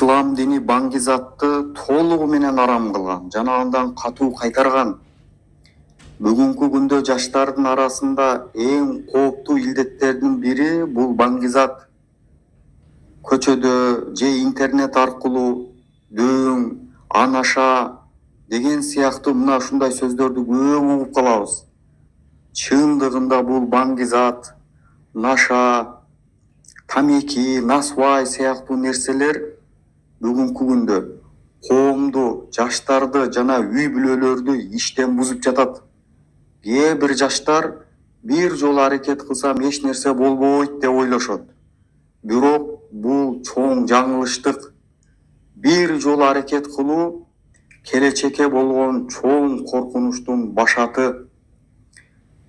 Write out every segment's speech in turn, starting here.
Ислам дини баңгизатты толугу менен арам кылган жана андан катуу кайтарган. Бүгүнкү күндө жаштардын арасында эң кооптуу илдеттердин бири бул баңгизат. Көчөдө же интернет аркылуу дөң, анаша деген сыяктуу мына ушундай сөздөрдү көп угуп калабыз. Чындыгында бул баңгизат, наша, тамеки, насвай сыяктуу нерселер бүгүнкү күндө коомду, жаштарды жана үй бүлөлөрдү иштен бузуп жатат. Кээ бир жаштар бир жолу аракет кылсам эч нерсе болбойт деп ойлошот. Бирок бул чоң жаңылыштык. Бир жолу аракет кылуу келечекке болгон чоң коркунучтун башаты.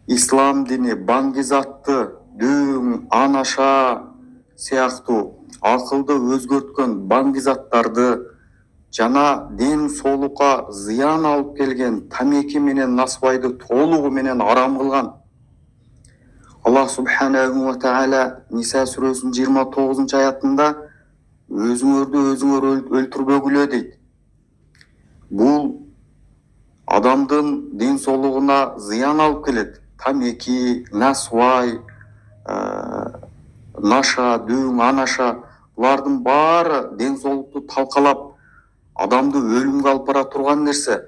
Ислам дини баңгизатты, дөң, анаша сыяктуу акылды өзгөрткөн баңгизаттарды жана ден соолукка зыян алып келген тамеки менен насвайды толугу менен арам кылган. Аллах субханаху ва тааля Ниса сүрөсүнүн 29-аятында өзүңөрдү өзүңөр өлтүрбөгүлө дейт. Бул адамдын ден соолугуна зыян алып келет. Тамеки, насвай, наша, дөң, анаша булардын баары ден соолукту талкалап адамды өлүмгө алып бара турган нерсе.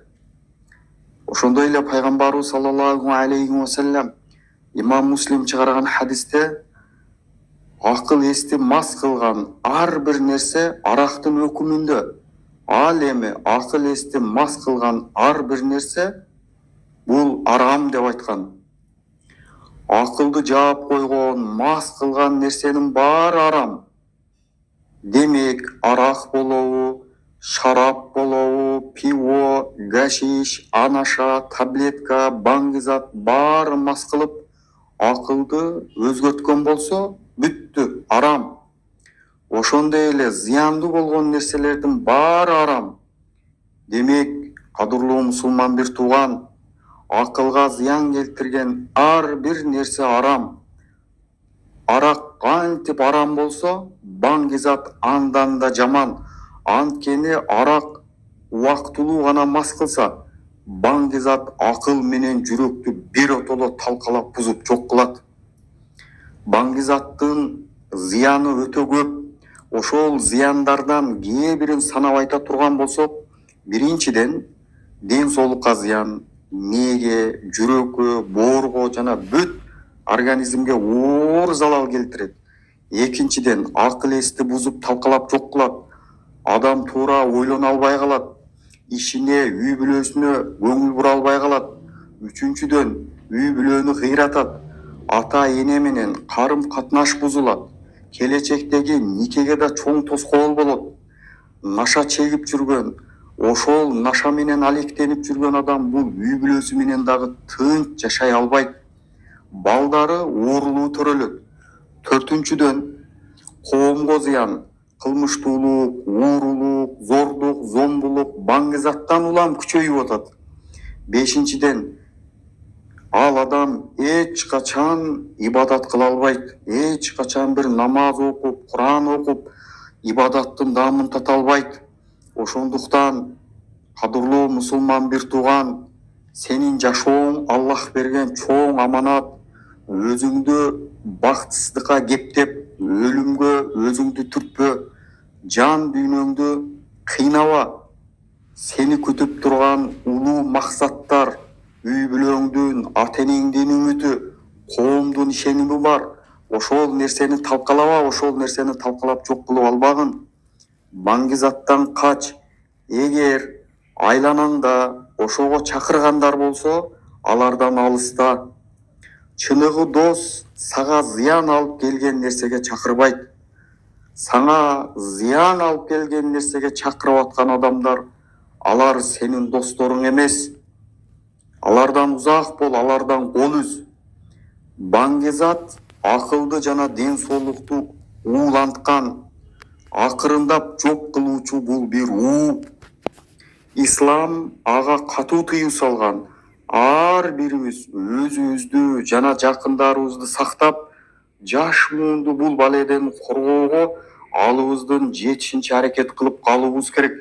Ошондой эле пайгамбарыбыз саллаллаху алейхи ва саллям имам Муслим чыгарган хадисте акыл эсти мас кылган ар бир нерсе арактын өкүмүндө. Ал эми акыл эсти мас кылган ар бир нерсе бул арам деп айткан. Акылды жаап койгон, мас кылган нерсенин баары арам. Демек, арак болобу, шарап болобу, пиво, гашиш, анаша, таблетка, баңгизат баары мас кылып акылды өзгөрткөн болсо, бүттү, арам. Ошондой эле зыяндуу болгон нерселердин баары арам. Демек, кадырлуу мусулман бир тууган, акылга зыян келтирген ар бир нерсе арам. Арак кантип арам болсо, баңгизат андан да жаман. Анткени арак убактылуу гана мас кылса, баңгизат акыл менен жүрөктү биротоло талкалап бузуп жок кылат. Баңгизаттын зыяны өтө көп. Ошол зыяндардан кээ бирин санап айта турган болсок, биринчиден ден соолукка зыян, мээге, жүрөккө, боорго жана бүт организмге оор залал келтирет. Экинчиден акыл эсти бузуп талкалап жок кылат. Адам туура ойлоно албай калат. Ишине, үй бүлөсүнө көңүл бура албай калат. Үчүнчүдөн үй бүлөнү кыйратат. Ата эне менен карым катнаш бузулат. Келечектеги никеге да чоң тоскоол болот. Наша чегип жүргөн, ошол наша менен алектенип жүргөн адам бул үй бүлөсү менен дагы тынч жашай албайт. Балдары оорулуу төрөлөт. Төртүнчүдөн коомго зыян, кылмыштуулук, уурулук, зордук, зомбулук, баңгизаттан улам күчөйүп атат. Бешинчиден ал адам эч качан ибадат кыла албайт. Эч качан бир намаз окуп, Куран окуп, ибадаттын даамын тата албайт. Ошондуктан кадырлуу мусулман бир тууган, сенин жашооң Аллах берген чоң аманат. Өзүңдү бактысыздыкка кептеп, өлүмгө өзүңдү түртпө. Жан дүйнөңдү кыйнава. Сени күтүп турган улуу максаттар, үй бүлөңдүн, ата энеңдин үмүтү, коомдун ишеними бар. Ошол нерсени талкалаба, ошол нерсени талкалап жок кылып албагын. Баңгизаттан кач. Эгер айланаңда ошого чакыргандар болсо, алардан алыста. Чыныгы дос сага зыян алып келген нерсеге чакырбайт. Сага зыян алып келген нерсеге чакырып аткан адамдар, алар сенин досторуң эмес. Алардан узак бол, алардан кол үз. Баңгизат акылды жана ден соолукту ууланткан, акырындап жок кылуучу бул бир уу. Ислам ага катуу тыюу салган. Ар бирибиз өзүбүздү жана жакындарыбызды сактап, жаш муунду бул баледен коргоого алыбыздын жетишинче аракет кылып калуубуз керек.